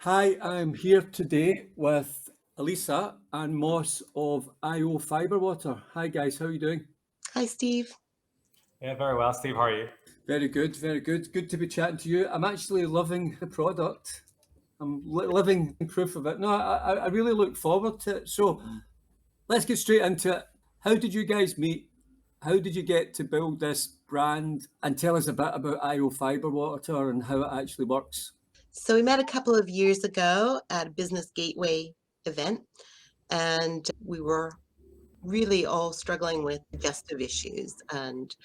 Hi, I'm here today with Elisa and Moss of IO Fibrewater. Hi guys, how are you doing? Hi, Steve. Yeah, very well, Steve. How are you? Very good, very good. Good to be chatting to you. I'm actually loving the product. I'm living proof of it. No, I really look forward to it. So let's get straight into it. How did you guys meet? How did you get to build this brand? And tell us a bit about IO Fibrewater and how it actually works. So we met a couple of years ago at a Business Gateway event, and we were really all struggling with digestive issues and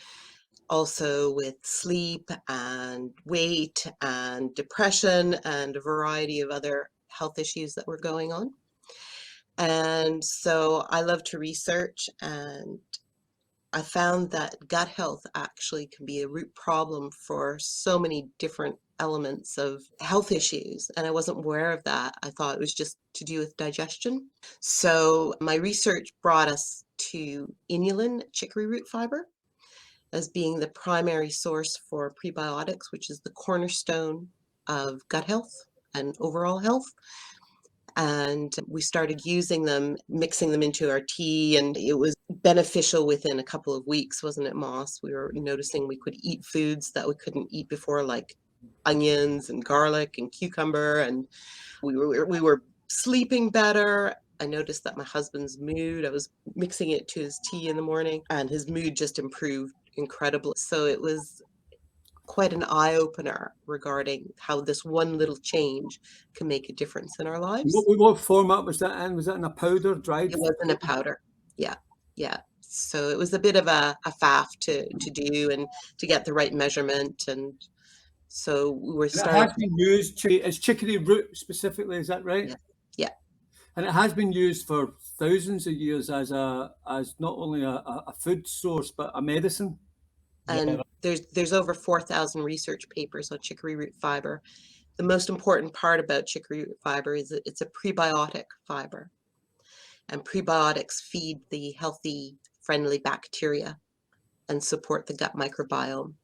also with sleep and weight and depression and a variety of other health issues that were going on. And so I love to research, and I found that gut health actually can be a root problem for so many different elements of health issues. And I wasn't aware of that. I thought it was just to do with digestion. So my research brought us to inulin, chicory root fiber, as being the primary source for prebiotics, which is the cornerstone of gut health and overall health. And we started using them, mixing them into our tea, and it was beneficial within a couple of weeks, wasn't it, Moss? We were noticing we could eat foods that we couldn't eat before, like onions and garlic and cucumber, and we were sleeping better. I noticed that my husband's mood, I was mixing it to his tea in the morning, and his mood just improved incredibly. So it was quite an eye-opener regarding how this one little change can make a difference in our lives. What format was that in? Was that in a powder, dried? It was in a powder. Yeah, yeah. So it was a bit of a faff to do and to get the right measurement. And so we were And it has starting. been used, it's chicory root specifically, is that right? Yeah, yeah. And it has been used for thousands of years as not only a food source, but a medicine. And there's over 4,000 research papers on chicory root fiber. The most important part about chicory root fiber is that it's a prebiotic fiber. And prebiotics feed the healthy, friendly bacteria and support the gut microbiome,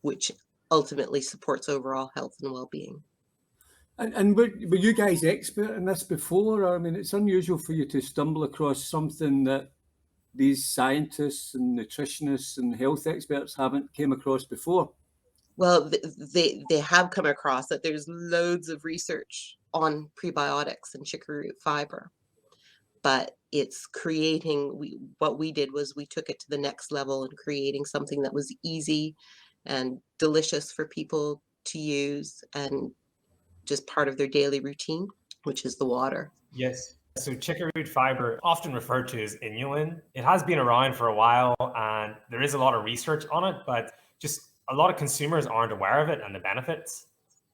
which ultimately supports overall health and well-being. And were you guys expert in this before? I mean, it's unusual for you to stumble across something that these scientists and nutritionists and health experts haven't came across before. Well, they have come across that there's loads of research on prebiotics and chicory root fiber, but it's creating, what we did was we took it to the next level and creating something that was easy and delicious for people to use and just part of their daily routine, which is the water. Yes. So chicory root fiber, often referred to as inulin, it has been around for a while and there is a lot of research on it, but just a lot of consumers aren't aware of it and the benefits.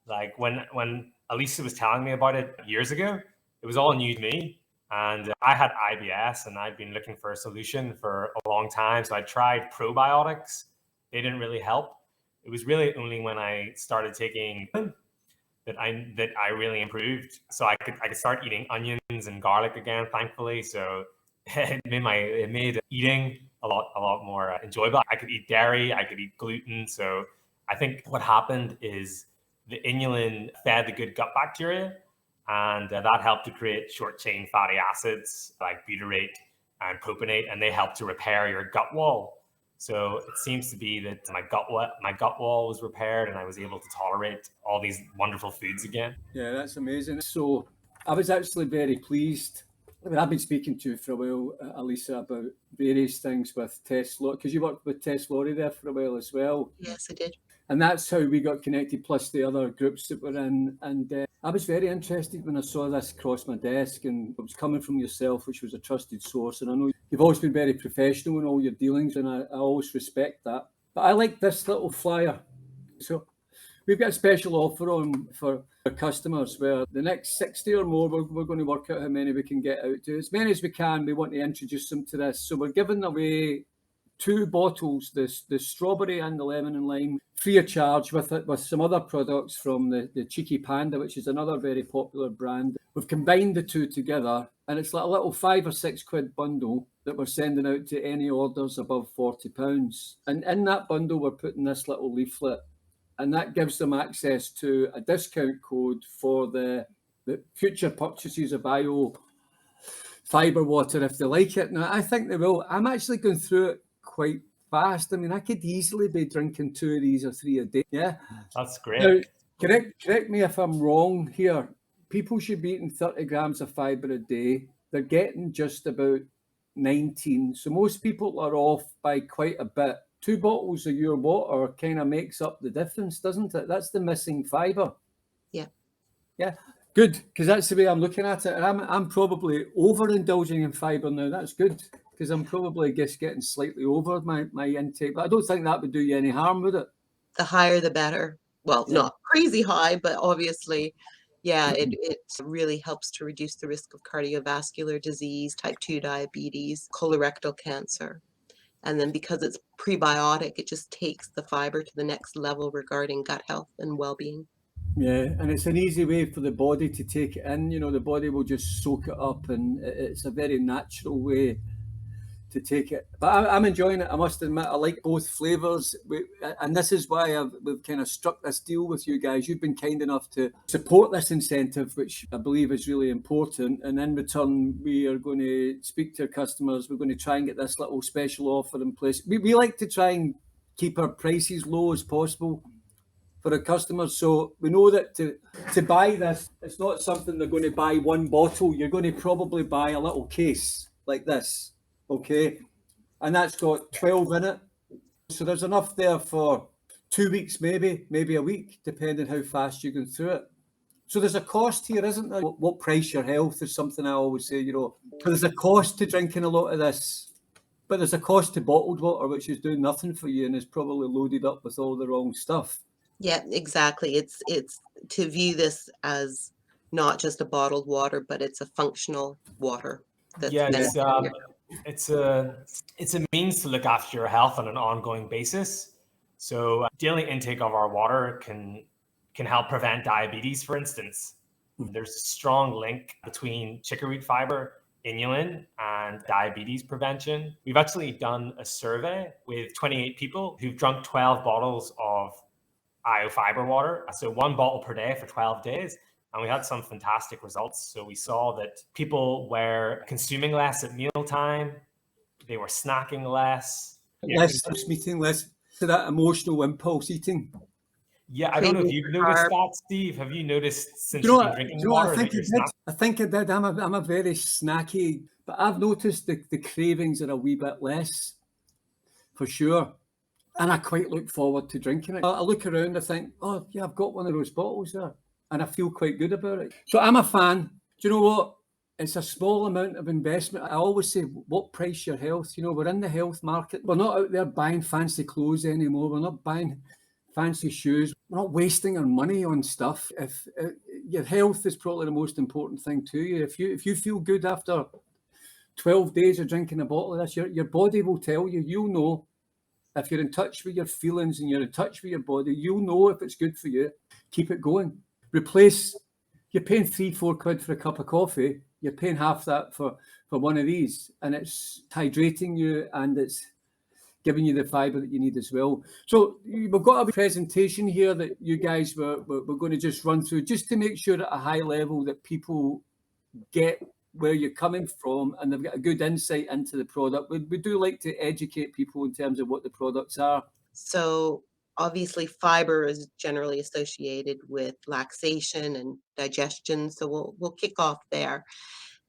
Like when Elisa was telling me about it years ago, it was all new to me. And I had IBS and I'd been looking for a solution for a long time. So I tried probiotics. They didn't really help. It was really only when I started taking that I really improved. So I could start eating onions and garlic again, thankfully. So it made eating a lot more enjoyable. I could eat dairy, I could eat gluten. So I think what happened is the inulin fed the good gut bacteria, and that helped to create short chain fatty acids like butyrate and propionate, and they help to repair your gut wall. So it seems to be that my gut wall was repaired and I was able to tolerate all these wonderful foods again. Yeah, that's amazing. So I was actually very pleased. I mean, I've been speaking to you for a while, Elisa, about various things with Tess Laurie, because you worked with Tess Laurie there for a while as well. Yes, I did. And that's how we got connected, plus the other groups that we're in. And I was very interested when I saw this across my desk, and it was coming from yourself, which was a trusted source. And I know you've always been very professional in all your dealings, and I always respect that. But I like this little flyer. So we've got a special offer on for our customers where the next 60 or more, we're going to work out how many we can get out to. As many as we can, we want to introduce them to this. So we're giving away 2 bottles, the strawberry and the lemon and lime, free of charge with it, with some other products from the Cheeky Panda, which is another very popular brand. We've combined the 2 together, and it's like a little 5 or 6 quid bundle that we're sending out to any orders above £40. And in that bundle, we're putting this little leaflet, and that gives them access to a discount code for the that future purchases of bio Fibrewater, if they like it. Now, I think they will. I'm actually going through it quite fast. I mean, I could easily be drinking 2 of these or 3 a day. Yeah. That's Now, great. correct me if I'm wrong here. People should be eating 30 grams of fibre a day. They're getting just about 19. So most people are off by quite a bit. 2 bottles of your water kind of makes up the difference, doesn't it? That's the missing fibre. Yeah. Yeah. Good, because that's the way I'm looking at it. And I'm probably overindulging in fibre now. That's good, because I'm probably just getting slightly over my intake. But I don't think that would do you any harm, would it? The higher, the better. Well, Yeah. not crazy high, but obviously, yeah, it really helps to reduce the risk of cardiovascular disease, type 2 diabetes, colorectal cancer. And then because it's prebiotic, it just takes the fiber to the next level regarding gut health and well-being. Yeah, and it's an easy way for the body to take it in. You know, the body will just soak it up, and it's a very natural way to take it. But I'm enjoying it. I must admit, I like both flavors, and this is why we've kind of struck this deal with you guys. You've been kind enough to support this incentive, which I believe is really important. And in return, we are going to speak to our customers. We're going to try and get this little special offer in place. We like to try and keep our prices low as possible for our customers. So we know that to buy this, it's not something they're going to buy one bottle. You're going to probably buy a little case like this, okay? And that's got 12 in it. So there's enough there for 2 weeks, maybe a week, depending how fast you go through it. So there's a cost here, isn't there? What price your health is something I always say, you know. But there's a cost to drinking a lot of this. But there's a cost to bottled water, which is doing nothing for you and is probably loaded up with all the wrong stuff. Yeah, exactly. It's to view this as not just a bottled water, but it's a functional water that's Yeah, benefiting it's a means to look after your health on an ongoing basis. So daily intake of our water can help prevent diabetes, for instance. There's a strong link between chicory fiber, inulin, and diabetes prevention. We've actually done a survey with 28 people who've drunk 12 bottles of IO fiber water, so 1 bottle per day for 12 days. And we had some fantastic results. So we saw that people were consuming less at mealtime, they were snacking less. Less meeting, less to that emotional impulse eating. Yeah, I don't know if Craving you've for noticed carbs. that, Steve. Have you noticed since Do you know you've been what? drinking Do you know what? water that you're snacking? I think I did. I'm a very snacky, but I've noticed the cravings are a wee bit less, for sure. And I quite look forward to drinking it. I look around, I think, oh yeah, I've got one of those bottles there, and I feel quite good about it. So I'm a fan. Do you know what? It's a small amount of investment. I always say, what price your health? You know, we're in the health market. We're not out there buying fancy clothes anymore. We're not buying fancy shoes. We're not wasting our money on stuff. If your health is probably the most important thing to you. If you feel good after 12 days of drinking a bottle of this, your body will tell you. You'll know. If you're in touch with your feelings and you're in touch with your body, you'll know if it's good for you. Keep it going. Replace, you're paying 3-4 quid for a cup of coffee. You're paying half that for one of these, and it's hydrating you and it's giving you the fibre that you need as well. So we've got a presentation here that you guys were going to just run through, just to make sure at a high level that people get where you're coming from and they've got a good insight into the product. We do like to educate people in terms of what the products are. So obviously fiber is generally associated with laxation and digestion. So we'll kick off there.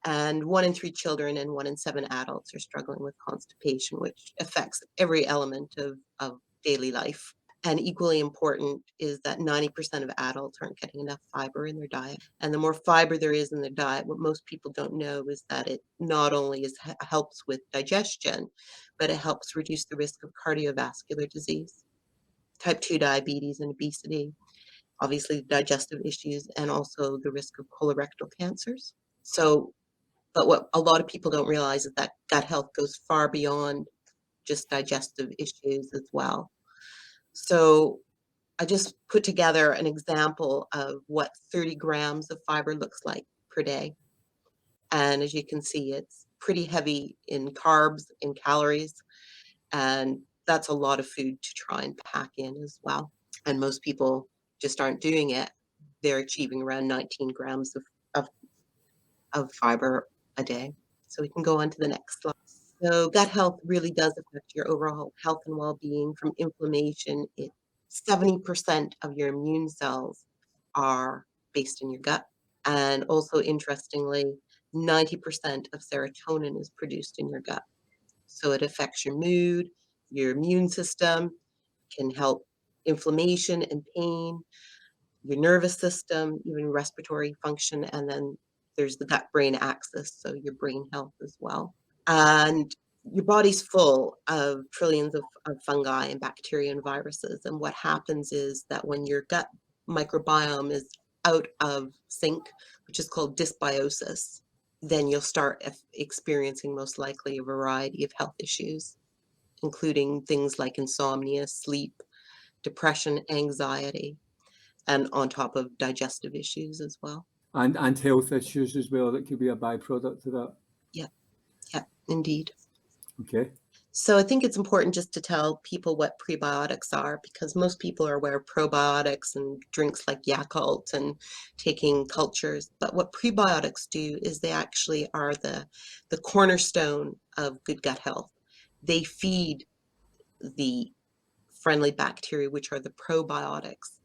And 1 in 3 children and 1 in 7 adults are struggling with constipation, which affects every element of daily life. And equally important is that 90% of adults aren't getting enough fiber in their diet. And the more fiber there is in the diet, what most people don't know is that it not only helps with digestion, but it helps reduce the risk of cardiovascular disease, type 2 diabetes and obesity, obviously digestive issues, and also the risk of colorectal cancers. So, but what a lot of people don't realize is that gut health goes far beyond just digestive issues as well. So I just put together an example of what 30 grams of fiber looks like per day. And as you can see, it's pretty heavy in carbs, in calories, and that's a lot of food to try and pack in as well. And most people just aren't doing it. They're achieving around 19 grams of fiber a day. So we can go on to the next slide. So gut health really does affect your overall health and well-being from inflammation. 70% of your immune cells are based in your gut. And also, interestingly, 90% of serotonin is produced in your gut. So it affects your mood, your immune system, can help inflammation and pain, your nervous system, even respiratory function, and then there's the gut-brain axis, so your brain health as well. And your body's full of trillions of fungi and bacteria and viruses. And what happens is that when your gut microbiome is out of sync, which is called dysbiosis, then you'll start experiencing most likely a variety of health issues, including things like insomnia, sleep, depression, anxiety, and on top of digestive issues as well. And health issues as well that could be a byproduct of that. Yeah, indeed. Okay. So I think it's important just to tell people what prebiotics are, because most people are aware of probiotics and drinks like Yakult and taking cultures. But what prebiotics do is they actually are the cornerstone of good gut health. They feed the friendly bacteria, which are the probiotics.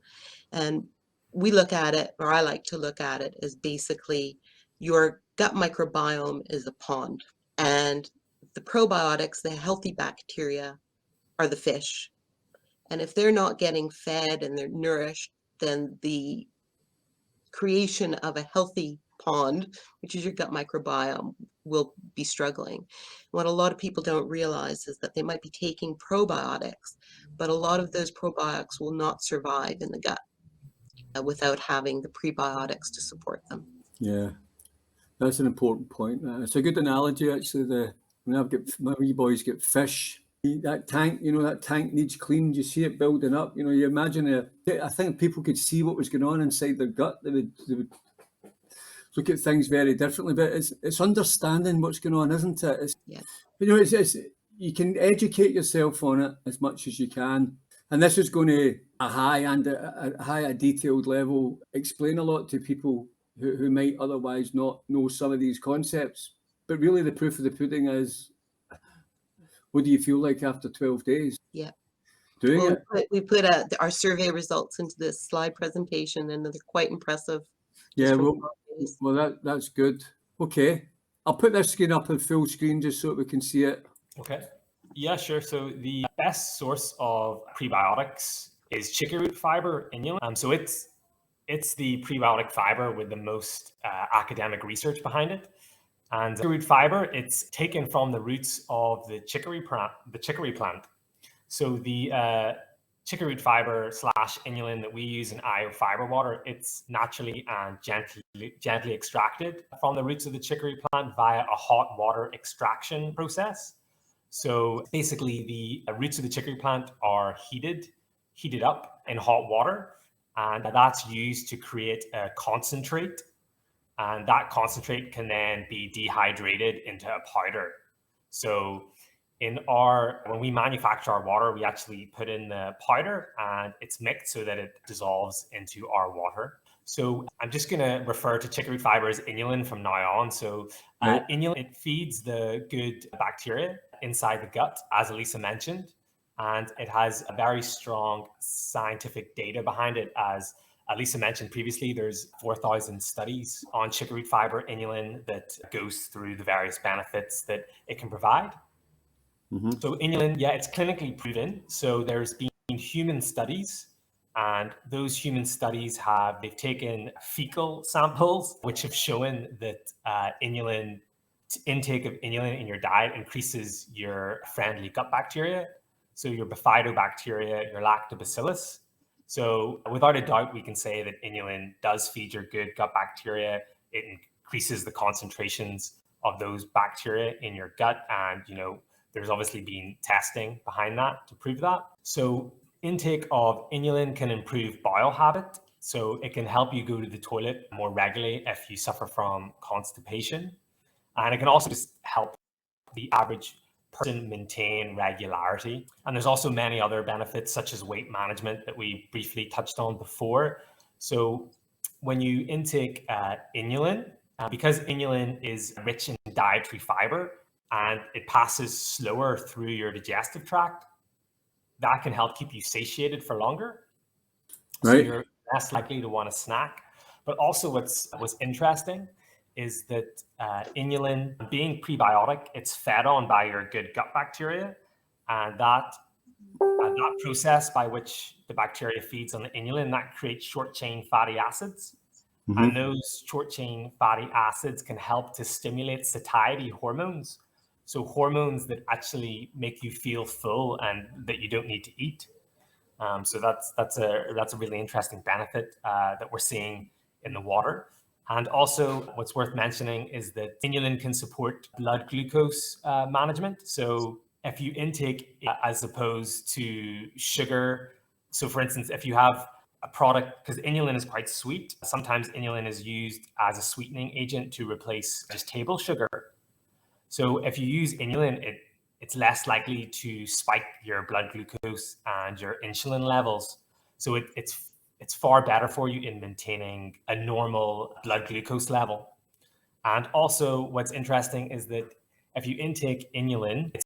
And we look at it, or I like to look at it, as basically your gut microbiome is a pond. And the probiotics, the healthy bacteria, are the fish. And if they're not getting fed and they're nourished, then the creation of a healthy pond, which is your gut microbiome, will be struggling. What a lot of people don't realize is that they might be taking probiotics, but a lot of those probiotics will not survive in the gut without having the prebiotics to support them. Yeah, that's an important point. It's a good analogy, actually. When my wee boys get fish, that tank, that tank needs cleaned. You see it building up. You imagine I think people could see what was going on inside their gut. They would look at things very differently. But it's understanding what's going on, isn't it? Yeah. It's you can educate yourself on it as much as you can. And this is going to a high detailed level explain a lot to people who might otherwise not know some of these concepts. But really, the proof of the pudding is, what do you feel like after 12 days? Yeah. Doing Well, it? we put our survey results into this slide presentation, and they're quite impressive. Yeah, well, that's good. Okay, I'll put this screen up on full screen just so that we can see it. Okay. Yeah, sure. So the best source of prebiotics is chicory root fiber inulin. So it's the prebiotic fiber with the most academic research behind it. And chicory root fiber, it's taken from the roots of the chicory plant. So the chicory root fiber / inulin that we use in IO Fibrewater, it's naturally and gently extracted from the roots of the chicory plant via a hot water extraction process. So basically, the roots of the chicory plant are heated up in hot water, and that's used to create a concentrate. And that concentrate can then be dehydrated into a powder. So when we manufacture our water, we actually put in the powder and it's mixed so that it dissolves into our water. So I'm just going to refer to chicory fiber as inulin from now on. So inulin, it feeds the good bacteria inside the gut, as Elisa mentioned, and it has a very strong scientific data behind it. As Elisa mentioned previously, there's 4,000 studies on chicory fiber inulin that goes through the various benefits that it can provide. Mm-hmm. So inulin, it's clinically proven. So there's been human studies, and those human studies they've taken fecal samples, which have shown that intake of inulin in your diet increases your friendly gut bacteria. So your bifidobacteria, your lactobacillus. So without a doubt, we can say that inulin does feed your good gut bacteria. It increases the concentrations of those bacteria in your gut. And, there's obviously been testing behind that to prove that. So intake of inulin can improve bowel habit. So it can help you go to the toilet more regularly if you suffer from constipation. And it can also just help the average person maintain regularity. And there's also many other benefits, such as weight management, that we briefly touched on before. So when you intake inulin, because inulin is rich in dietary fiber and it passes slower through your digestive tract, that can help keep you satiated for longer. So Right. you're less likely to want to snack. But also what's interesting is that inulin, being prebiotic, it's fed on by your good gut bacteria. And that process by which the bacteria feeds on the inulin, that creates short-chain fatty acids. Mm-hmm. And those short-chain fatty acids can help to stimulate satiety hormones. So hormones that actually make you feel full and that you don't need to eat. So that's a really interesting benefit that we're seeing in the water. And also what's worth mentioning is that inulin can support blood glucose management. So if you intake as opposed to sugar, so for instance, if you have a product, because inulin is quite sweet, sometimes inulin is used as a sweetening agent to replace just table sugar. So if you use inulin, it's less likely to spike your blood glucose and your insulin levels. So it's far better for you in maintaining a normal blood glucose level. And also what's interesting is that if you intake inulin, it's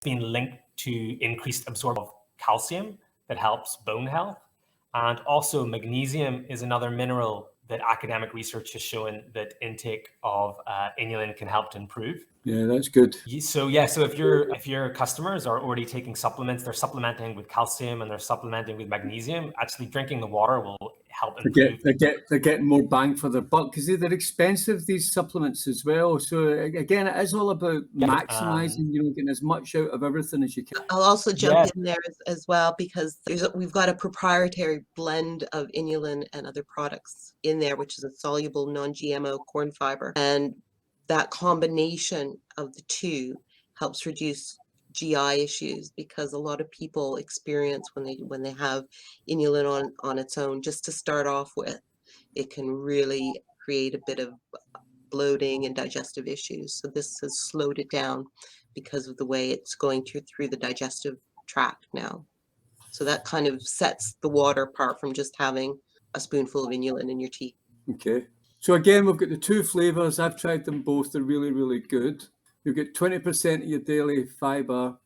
been linked to increased absorption of calcium that helps bone health. And also magnesium is another mineral that academic research has shown that intake of inulin can help to improve. Yeah, that's good. So if your customers are already taking supplements, they're supplementing with calcium and they're supplementing with magnesium, actually drinking the water will help improve. They're getting more bang for their buck because they're expensive, these supplements as well. So again, it is all about maximizing, getting as much out of everything as you can. I'll also jump in there as well, because we've got a proprietary blend of inulin and other products in there, which is a soluble non-GMO corn fiber. And that combination of the two helps reduce GI issues, because a lot of people experience when they have inulin on its own, just to start off with, it can really create a bit of bloating and digestive issues. So this has slowed it down because of the way it's going through the digestive tract now. So that kind of sets the water apart from just having a spoonful of inulin in your tea. Okay. So again, we've got the two flavors. I've tried them both. They're really, really good. You've got 20% of your daily fiber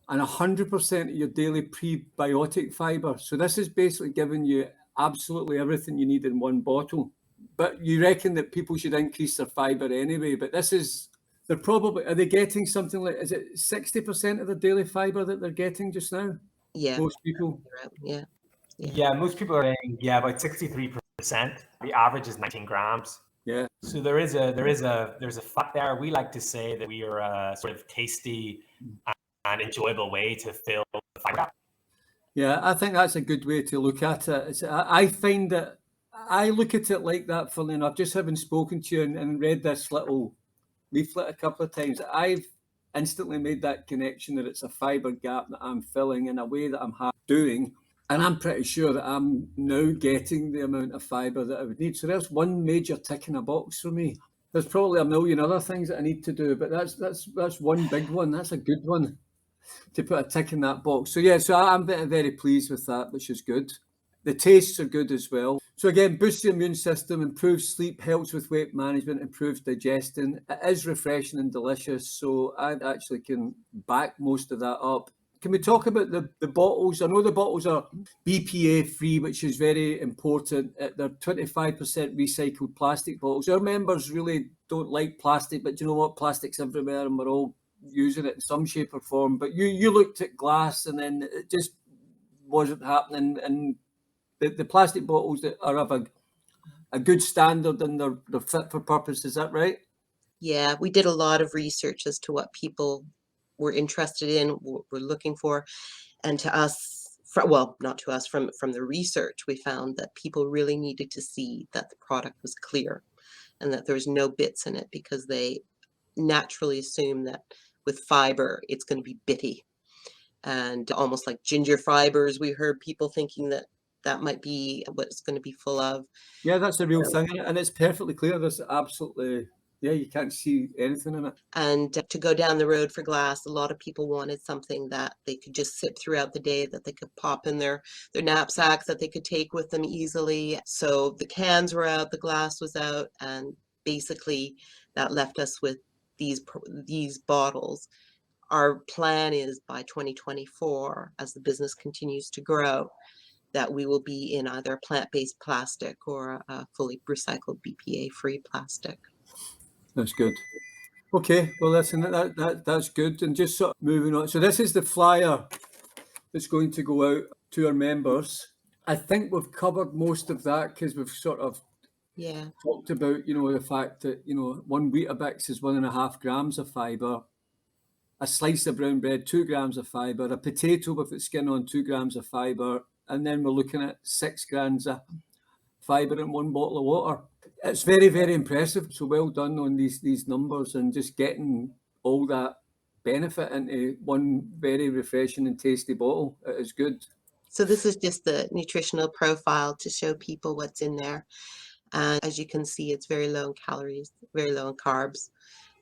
and 100% of your daily prebiotic fiber. So this is basically giving you absolutely everything you need in one bottle. But you reckon that people should increase their fiber anyway. But are they getting something like, is it 60% of the daily fiber that they're getting just now? Yeah. Most people? Yeah, most people are getting, about 63%. The average is 19 grams. Yeah. So there's a fact there. We like to say that we are a sort of tasty and enjoyable way to fill the fiber gap. Yeah, I think that's a good way to look at it. I find that I look at it like that, funnily enough, just having spoken to you and read this little leaflet a couple of times. I've instantly made that connection that it's a fiber gap that I'm filling in a way that I'm doing. And I'm pretty sure that I'm now getting the amount of fiber that I would need. So there's one major tick in a box for me. There's probably a million other things that I need to do, but that's one big one. That's a good one to put a tick in that box. So yeah, so I'm very, very pleased with that, which is good. The tastes are good as well. So again, boosts the immune system, improves sleep, helps with weight management, improves digestion. It is refreshing and delicious. So I actually can back most of that up. Can we talk about the bottles? I know the bottles are BPA free, which is very important. They're 25% recycled plastic bottles. Our members really don't like plastic, but you know what? Plastic's everywhere and we're all using it in some shape or form. But you looked at glass and then it just wasn't happening. And the plastic bottles that are of a good standard and they're fit for purpose. Is that right? Yeah, we did a lot of research as to what people were interested in, were looking for. And to us, not to us, from the research, we found that people really needed to see that the product was clear and that there's no bits in it, because they naturally assume that with fiber, it's going to be bitty and almost like ginger fibers. We heard people thinking that might be what it's going to be full of. Yeah, that's a real thing. And it's perfectly clear. There's absolutely Yeah, you can't see anything in it. And to go down the road for glass, a lot of people wanted something that they could just sip throughout the day, that they could pop in their knapsack, that they could take with them easily. So the cans were out, the glass was out, and basically that left us with these bottles. Our plan is by 2024, as the business continues to grow, that we will be in either plant-based plastic or a fully recycled BPA-free plastic. That's good. Okay, well, listen, that's good. And just sort of moving on. So this is the flyer that's going to go out to our members. I think we've covered most of that because we've sort of talked about, the fact that, 1 Weetabix is 1.5 grams of fibre, a slice of brown bread, 2 grams of fibre, a potato with its skin on, 2 grams of fibre, and then we're looking at 6 grams of fibre in 1 bottle of water. It's very, very impressive. So well done on these numbers and just getting all that benefit into one very refreshing and tasty bottle. It is good. So this is just the nutritional profile to show people what's in there. And as you can see, it's very low in calories, very low in carbs.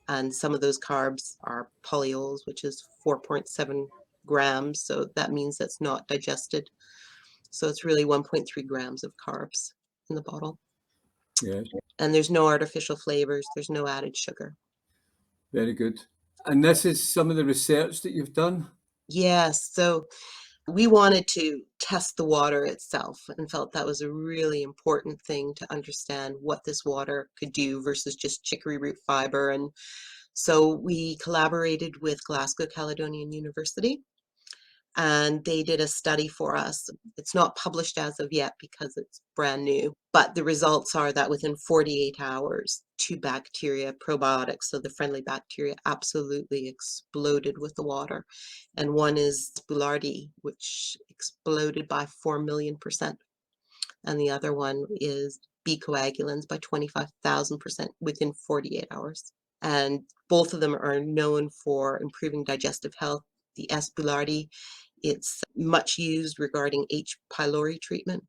And some of those carbs are polyols, which is 4.7 grams. So that means that's not digested. So it's really 1.3 grams of carbs in the bottle. Yeah. And there's no artificial flavors. There's no added sugar. Very good. And this is some of the research that you've done? Yes. So we wanted to test the water itself and felt that was a really important thing to understand what this water could do versus just chicory root fiber. And so we collaborated with Glasgow Caledonian University, and they did a study for us. It's not published as of yet because it's brand new, but the results are that within 48 hours, 2 bacteria, probiotics, so the friendly bacteria, absolutely exploded with the water. And one is Boulardii, which exploded by 4 million%. And the other one is B coagulans by 25,000% within 48 hours. And both of them are known for improving digestive health. The S. Boulardii, it's much used regarding H. pylori treatment,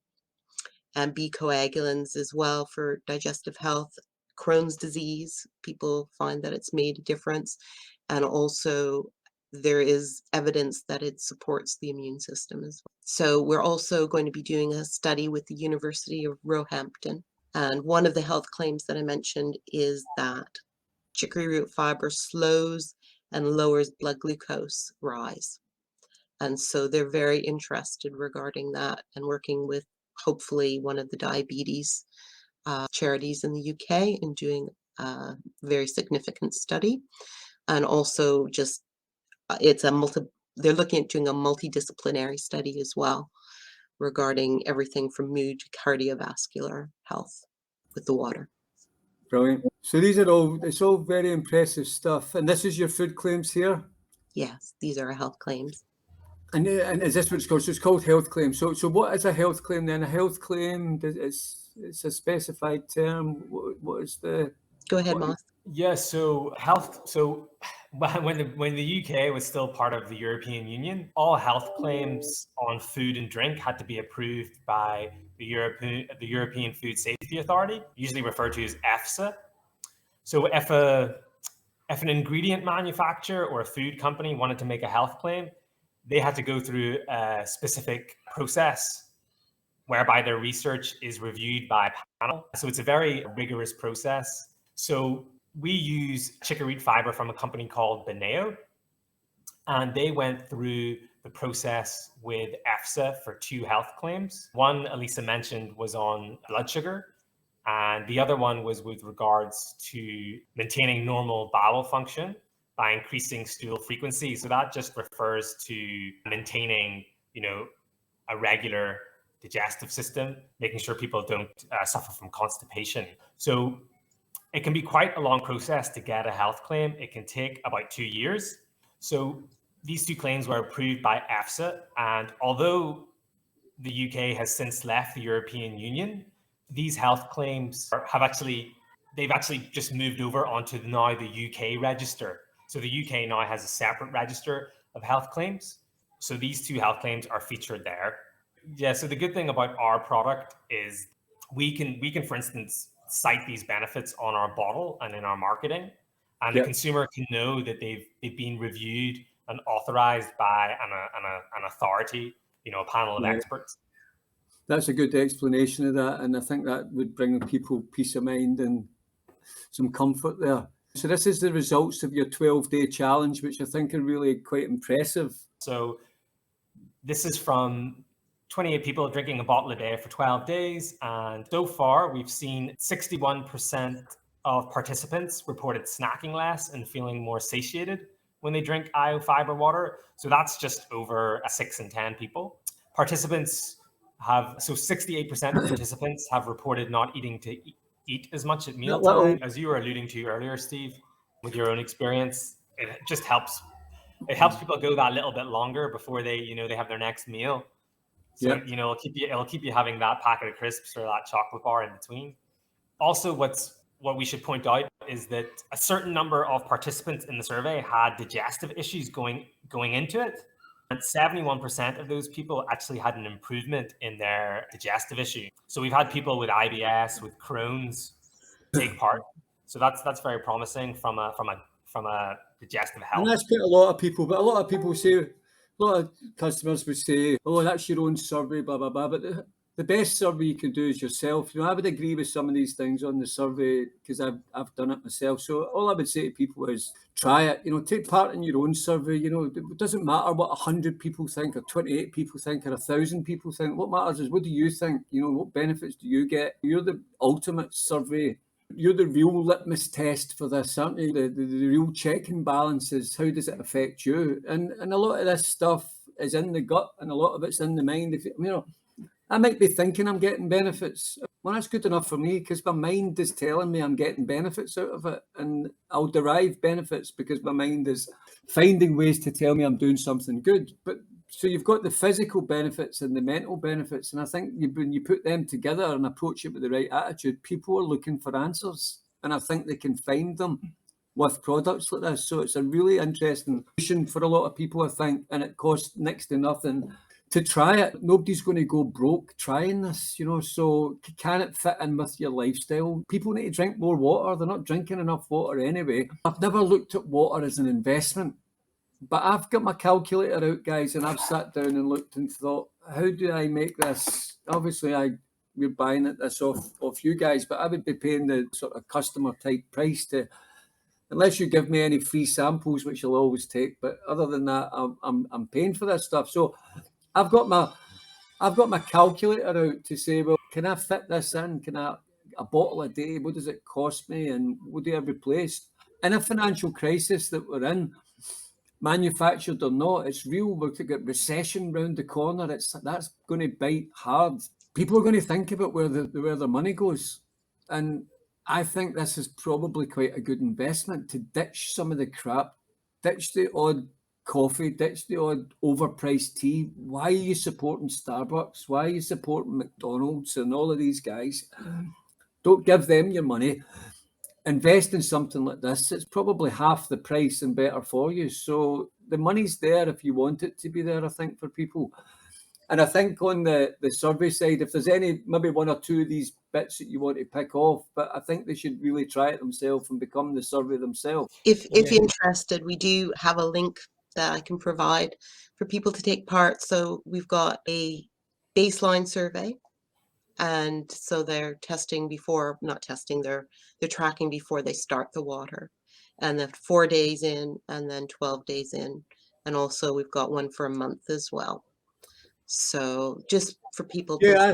and B coagulans as well for digestive health. Crohn's disease, people find that it's made a difference. And also there is evidence that it supports the immune system as well. So we're also going to be doing a study with the University of Roehampton. And one of the health claims that I mentioned is that chicory root fiber slows and lowers blood glucose rise. And so they're very interested regarding that and working with hopefully one of the diabetes charities in the UK in doing a very significant study. And also just they're looking at doing a multidisciplinary study as well regarding everything from mood to cardiovascular health with the water. Brilliant. So it's all very impressive stuff. And this is your food claims here? Yes, these are our health claims. And is this what it's called? So it's called health claim. So what is a health claim then? A health claim, it's a specified term. What is the... Go ahead, Moss. Yeah, so health. So when the UK was still part of the European Union, all health claims on food and drink had to be approved by the European Food Safety Authority, usually referred to as EFSA. So if an ingredient manufacturer or a food company wanted to make a health claim, they had to go through a specific process whereby their research is reviewed by a panel. So it's a very rigorous process. So we use chicory root fiber from a company called Beneo, and they went through the process with EFSA for 2 health claims. One, Elisa mentioned, was on blood sugar, and the other one was with regards to maintaining normal bowel function by increasing stool frequency. So that just refers to maintaining, a regular digestive system, making sure people don't suffer from constipation. So it can be quite a long process to get a health claim. It can take about 2 years. So these 2 claims were approved by EFSA. And although the UK has since left the European Union, these health claims they've actually just moved over onto now the UK register. So the UK now has a separate register of health claims. So these 2 health claims are featured there. Yeah, so the good thing about our product is we can, for instance, cite these benefits on our bottle and in our marketing, and the consumer can know that they've been reviewed and authorized by an authority, a panel of experts. That's a good explanation of that, and I think that would bring people peace of mind and some comfort there. So this is the results of your 12-day challenge, which I think are really quite impressive. So this is from 28 people drinking a bottle a day for 12 days. And so far, we've seen 61% of participants reported snacking less and feeling more satiated when they drink IO Fibrewater. So that's just over 6 in 10 people. Participants so 68% of participants have reported not eating to eat as much at mealtime. As you were alluding to earlier, Steve, with your own experience, it just helps. It helps people go that little bit longer before they have their next meal. So it'll keep you having that packet of crisps or that chocolate bar in between. Also, what we should point out is that a certain number of participants in the survey had digestive issues going into it. And 71% of those people actually had an improvement in their digestive issue. So we've had people with IBS, with Crohn's take part. So that's very promising from a digestive health. And that's quite a lot of people, but a lot of people say, a lot of customers would say, oh, that's your own survey, blah, blah, blah. But the best survey you can do is yourself. I would agree with some of these things on the survey because I've done it myself. So all I would say to people is try it, take part in your own survey. It doesn't matter what 100 people think or 28 people think or 1,000 people think. What matters is what do you think? What benefits do you get? You're the ultimate survey. You're the real litmus test for this, aren't you? The real check and balance is how does it affect you? And a lot of this stuff is in the gut and a lot of it's in the mind. I might be thinking I'm getting benefits. Well, that's good enough for me because my mind is telling me I'm getting benefits out of it. And I'll derive benefits because my mind is finding ways to tell me I'm doing something good. But so you've got the physical benefits and the mental benefits. And I think when you put them together and approach it with the right attitude, people are looking for answers. And I think they can find them with products like this. So it's a really interesting solution for a lot of people, I think. And it costs next to nothing to try it. Nobody's going to go broke trying this, so can it fit in with your lifestyle? People need to drink more water. They're not drinking enough water anyway. I've never looked at water as an investment, but I've got my calculator out, guys, and I've sat down and looked and thought, how do I make this? Obviously, we're buying this off you guys, but I would be paying the sort of customer type price to, unless you give me any free samples, which you'll always take. But other than that, I'm paying for this stuff. So I've got my calculator out to say, well, can I fit this in? Can a bottle a day? What does it cost me? And what do I replace? In a financial crisis that we're in, manufactured or not, it's real. We've got recession round the corner. That's going to bite hard. People are going to think about where their money goes. And I think this is probably quite a good investment to ditch some of the crap, ditch the odd coffee, ditch the odd overpriced tea. Why are you supporting Starbucks? Why are you supporting McDonald's and all of these guys? Don't give them your money. Invest in something like this. It's probably half the price and better for you. So the money's there if you want it to be there, I think, for people. And I think on the survey side, if there's maybe one or two of these bits that you want to pick off, but I think they should really try it themselves and become the survey themselves. If interested, we do have a link that I can provide for people to take part. So we've got a baseline survey. And so they're tracking before they start the water. And then 4 days in and then 12 days in. And also we've got one for a month as well. So just for people to I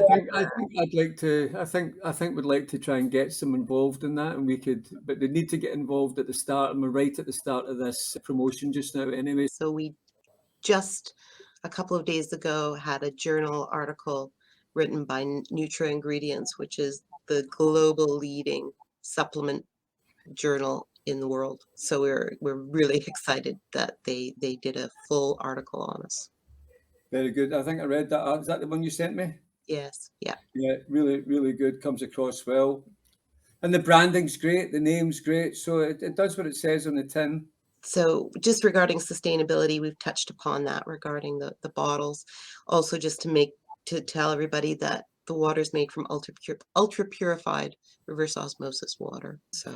think we'd like to try and get some involved in that, and but they need to get involved at the start, and we're right at the start of this promotion just now anyway. So we just a couple of days ago had a journal article written by Ingredients, which is the global leading supplement journal in the world. So we're really excited that they did a full article on us. Very good. I think I read that. Is that the one you sent me? Yes. Yeah. Yeah, really, really good. Comes across well. And the branding's great. The name's great. So it does what it says on the tin. So just regarding sustainability, we've touched upon that regarding the bottles. Also, just to tell everybody that the water is made from ultra purified reverse osmosis water. So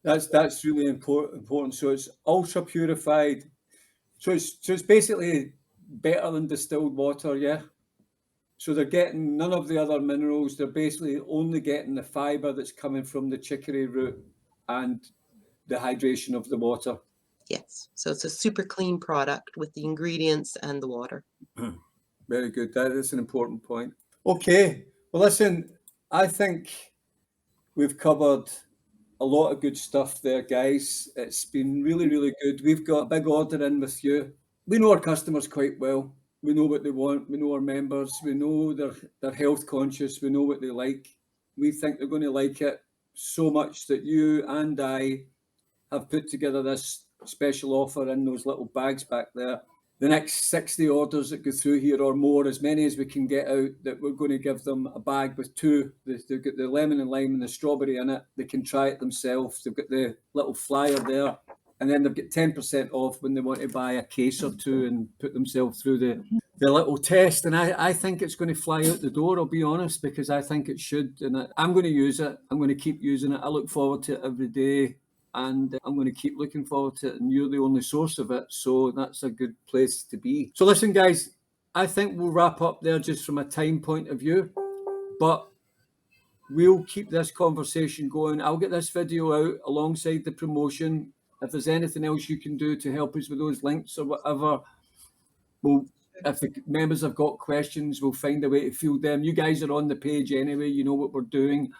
that's really important. So it's ultra purified. So it's basically better than distilled water, yeah. So they're getting none of the other minerals. They're basically only getting the fibre that's coming from the chicory root and the hydration of the water. yes, so it's a super clean product with the ingredients and the water. Very good. That is an important point. Okay. Well, listen, I think we've covered a lot of good stuff there, guys. It's been really, really good. We've got a big order in with you. We know our customers quite well. We know what they want. We know our members. We know they're health conscious. We know what they like. We think they're going to like it so much that you and I have put together this special offer in those little bags back there. The next 60 orders that go through here or more, as many as we can get out, that we're going to give them a bag with two. They've got the lemon and lime and the strawberry in it. They can try it themselves. They've got the little flyer there. And then they've got 10% off when they want to buy a case or two and put themselves through the little test. And I think it's going to fly out the door, I'll be honest, because I think it should. And I'm going to use it. I'm going to keep using it. I look forward to it every day. And I'm going to keep looking forward to it. And you're the only source of it. So that's a good place to be. So listen, guys, I think we'll wrap up there just from a time point of view. But we'll keep this conversation going. I'll get this video out alongside the promotion. If there's anything else you can do to help us with those links or whatever, if the members have got questions, we'll find a way to field them. You guys are on the page anyway. You know what we're doing.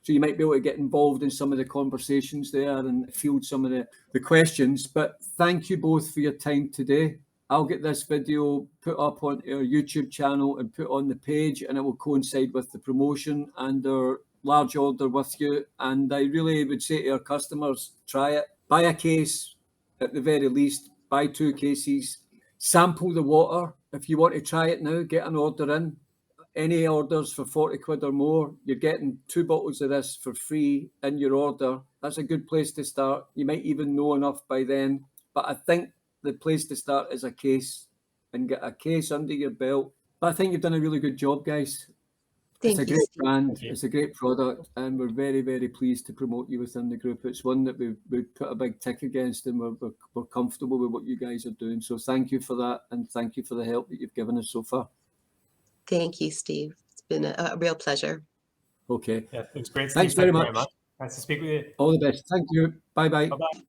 So you might be able to get involved in some of the conversations there and field some of the questions. But thank you both for your time today. I'll get this video put up on our YouTube channel and put on the page, and it will coincide with the promotion and our large order with you. And I really would say to our customers, try it. Buy a case at the very least. Buy 2 cases. Sample the water. If you want to try it now, get an order in. Any orders for 40 quid or more, you're getting 2 bottles of this for free in your order. That's a good place to start. You might even know enough by then. But I think the place to start is a case and get a case under your belt. But I think you've done a really good job, guys. It's a great brand. It's a great product. And we're very, very pleased to promote you within the group. It's one that we've put a big tick against, and we're comfortable with what you guys are doing. So thank you for that. And thank you for the help that you've given us so far. Thank you, Steve. It's been a real pleasure. Okay. Yeah, it's great. Thanks very much. Nice to speak with you. All the best. Thank you. Bye-bye. Bye-bye.